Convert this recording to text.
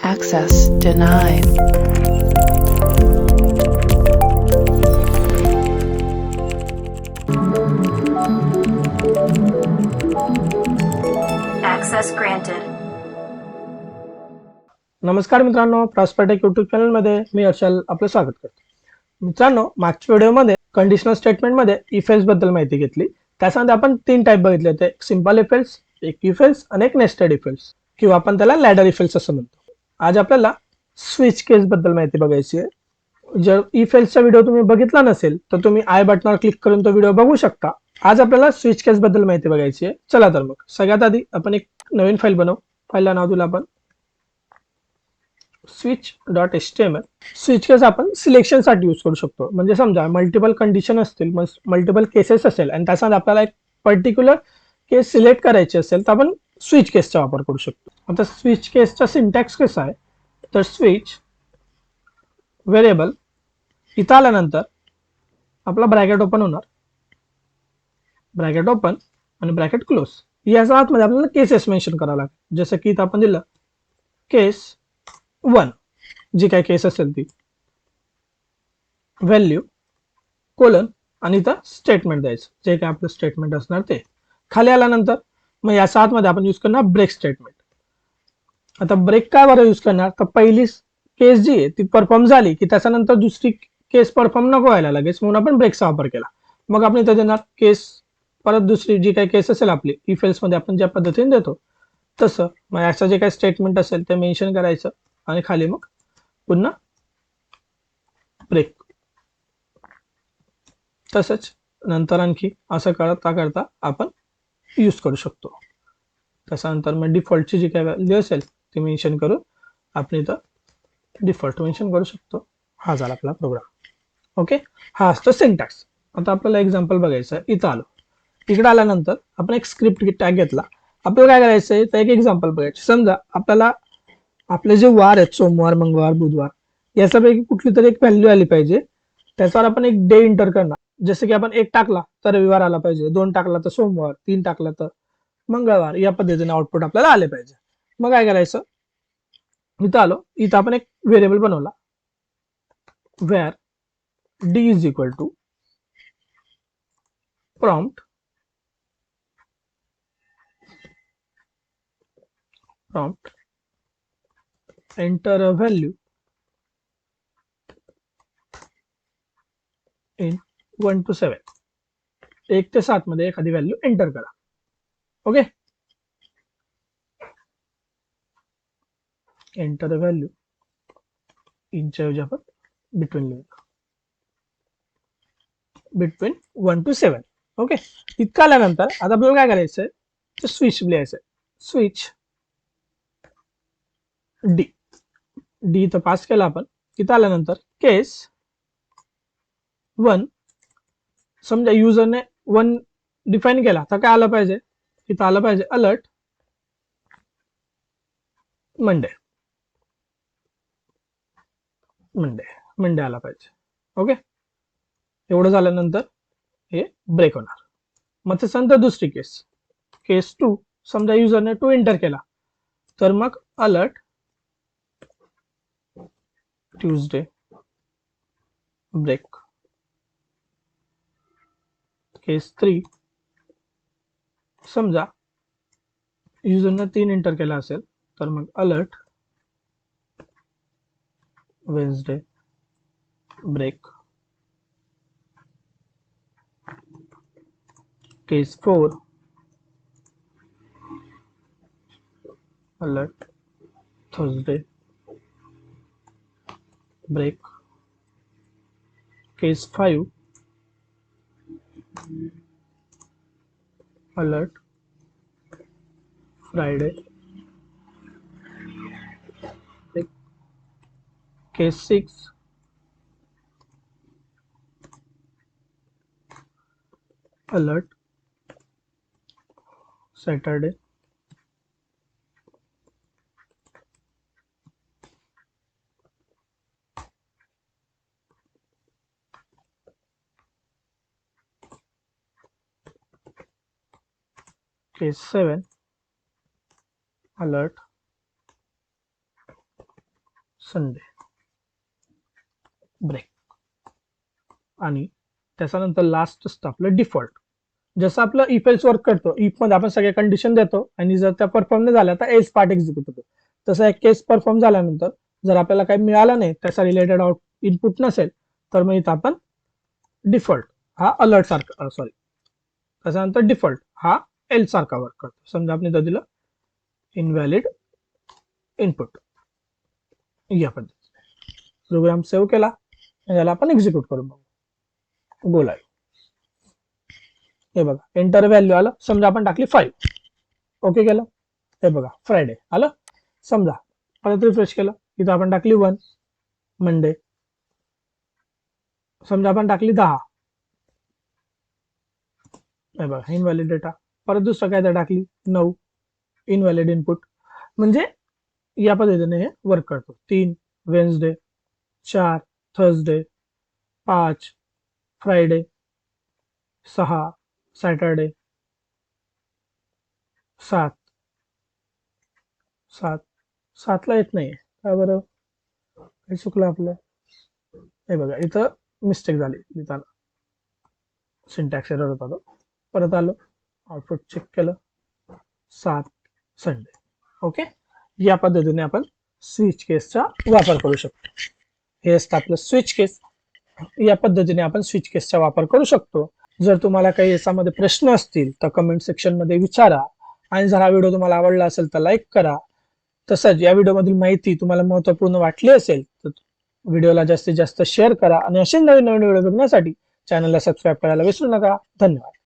Access denied. Access granted. नमस्कार मित्रांनो, प्रॉस्पेरटेक YouTube चॅनलमध्ये मी हर्षल आपलं स्वागत करतो. मित्रांनो, मागच्या व्हिडिओमध्ये कंडिशनल स्टेटमेंटमध्ये इफ एल्स बद्दल माहिती घेतली. त्याच्यामध्ये आपण तीन टाईप बघितले होते, एक सिंपल इफ एल्स, एक इफ एल्स आणि एक नेस्टेड इफ एल्स किंवा आपण त्याला लॅडर इफ एल्स असं म्हणतो. आज आपल्याला स्विच केस बद्दल माहिती बघायची आहे. जर इफ एल्सचा व्हिडिओ तुम्ही बघितला नसेल तर तुम्ही आय बटनावर क्लिक करून तो व्हिडिओ बघू शकता. आज आपल्याला स्विच केस बद्दल माहिती बघायची आहे. चला तर मग सगळ्यात आधी आपण एक नवीन फाईल बनवू. फाईलला नाव दिलं आपण switch.html. स्विच केस आपण सिलेक्शन साठी यूज करू शकतो. म्हणजे समजा मल्टिपल कंडिशन असतील, मल्टिपल केसेस असेल आणि त्यासाठी आपल्याला एक पर्टिक्युलर केस सिलेक्ट करायची असेल तर आपण स्विच केसचा वापर करू शकतो. आता स्विच केसचा सिंटॅक्स कसा आहे तर स्विच व्हेरिएबल इथं आल्यानंतर आपला ब्रॅकेट ओपन होणार, ब्रॅकेट ओपन आणि ब्रॅकेट क्लोज. याच्या आतमध्ये आपल्याला केसेस मेन्शन करावं लागेल. जसं की इथं आपण दिलं केस 1, जी काय केस असेल ती, व्हॅल्यू कोलन आणि इथं स्टेटमेंट द्यायचं, जे काय आपलं स्टेटमेंट असणार ते. खाली आल्यानंतर मग या आतमध्ये आपण यूज करणार ब्रेक स्टेटमेंट. आता ब्रेक काय बरं यूज करणार तर पहिली केस जी आहे ती परफॉर्म झाली की त्याच्यानंतर दुसरी केस परफॉर्म नको व्हायला लगेच, म्हणून आपण ब्रेकचा वापर केला. मग आपण इथं देणार केस, परत दुसरी जी काही केस असेल आपली इफ एल्स मध्ये आपण ज्या पद्धतीने देतो तसं मग याचं जे काही स्टेटमेंट असेल ते मेन्शन करायचं आणि खाली मग पुन्हा ब्रेक. तसंच नंतर आणखी असं करता करता आपण यूज करू शकतो. त्याच्यानंतर मग डिफॉल्टची जी काही व्हॅल्यू असेल ती मेन्शन करून आपण इथं डिफॉल्ट मेन्शन करू शकतो. हा झाला आपला प्रोग्राम. ओके, हा असतो सिंटॅक्स. आता आपल्याला एक्झाम्पल बघायचं आहे. इथं आलो, इकडे आल्यानंतर आपण एक स्क्रिप्ट टॅग घेतला. आपल्याला काय करायचं आहे तर एक एक्झाम्पल बघायचं. समजा आपल्याला आपले जे वार आहेत, सोमवार, मंगळवार, बुधवार, याच्यापैकी कुठली तरी एक व्हॅल्यू आली पाहिजे. त्याच्यावर आपण एक डे इंटर करणार. जसं की आपण 1 टाकला तर रविवार आला पाहिजे, 2 टाकला तर सोमवार, 3 टाकला तर मंगळवार. या पद्धतीने आउटपुट आपल्याला आले पाहिजे. मग काय करायचं, इथं आलो, इथं आपण एक व्हेरिएबल बनवला, where d is equal to prompt enter a value in 1 to 7. 1 ते 7 मध्ये एखादी व्हॅल्यू एंटर करा. ओके, एंटर अ व्हॅल्यू इनच्या ऐवजी आपण बिटवीन लिहू, बिटवीन 1 to 7. ओके, इतकं आल्यानंतर आता आपल्याला काय करायचंय तर स्विच लिहायचंय. स्विच डी, डी इथं पास केला आपण. इथं आल्यानंतर केस 1, समजा युजरने 1 डिफाईन केला तर काय आलं पाहिजे, इथं आलं पाहिजे अलर्ट मंडे, मंडे, मंडे आला पाहिजे. ओके, एवढं झाल्यानंतर हे ब्रेक होणार. मग त्याच्यानंतर दुसरी केस, केस 2, समजा युजरने 2 एंटर केला तर मग अलर्ट ट्यूजडे ब्रेक. केस 3, समजा युजरने 3 एंटर केला असेल तर मग अलर्ट वेन्सडे ब्रेक. केस 4, अलर्ट थर्सडे ब्रेक. केस 5, अलर्ट फ्रायडे ब्रेक. केस 6, अलर्ट सॅटरडे केस 7, अलर्ट संडे ब्रेक. आणि त्याच्यानंतर लास्ट असतं आपलं डिफॉल्ट. जसं आपलं इफ एल्स वर्क करतो, इफ मध्ये आपण सगळे कंडिशन देतो आणि जर त्या परफॉर्म नाही झाल्या तर एल्स पार्ट एक्झिक्यूट होतो. तसं एक केस परफॉर्म झाल्यानंतर जर आपल्याला काही मिळालं नाही, त्याचा रिलेटेड इनपुट नसेल, तर मग इथं आपण डिफॉल्ट हा अलर्ट सारखा त्याच्यानंतर डिफॉल्ट हा एल सारखा वर्क करतो. समजा आपण इथं दिलं इनव्हॅलिड इनपुट. या पद्धतीने प्रोग्राम सेव्ह केला, याला आपण एक्झिक्यूट करून बघू. बोलाय हे बघा एंटर व्हॅल्यू आलं. समजा आपण टाकली 5. ओके केलं. हे बघा फ्रायडे आलं. समजा परत रिफ्रेश केलं, इथं आपण टाकली 1 मंडे. समजा आपण टाकली 10. हे बघा इनव्हॅलिड डेटा. परत दुसरं काय तर टाकली 9 इनव्हॅलिड इनपुट. म्हणजे या पद्धतीने हे वर्क करतो. 3 वेन्सडे, 4 थर्सडे, 5 फ्रायडे, 6 सॅटरडे, 7 ला येत नाहीये का बरं, काही चुकलं आपलं. हे बघा इथं मिस्टेक झाली, लिहिताना सिंटॅक्स एरर होता तो. परत आलो, आउटपुट चेक केलं, 7 संडे. ओके. या पद्धतीने आपण स्विच केसचा वापर करू शकतो. हे असतं आपलं स्विच केस. या पद्धतीने आपण स्विच केसचा वापर करू शकतो. जर तुम्हाला काही याच्यामध्ये प्रश्न असतील तर कमेंट सेक्शन मध्ये विचारा. आणि जर हा व्हिडिओ तुम्हाला आवडला असेल तर लाईक करा. तसंच या व्हिडिओमधील माहिती तुम्हाला महत्त्वपूर्ण वाटली असेल तर व्हिडिओला जास्तीत जास्त शेअर करा. आणि असे नवीन नवीन व्हिडिओ बघण्यासाठी चॅनलला सबस्क्राईब करायला विसरू नका. धन्यवाद.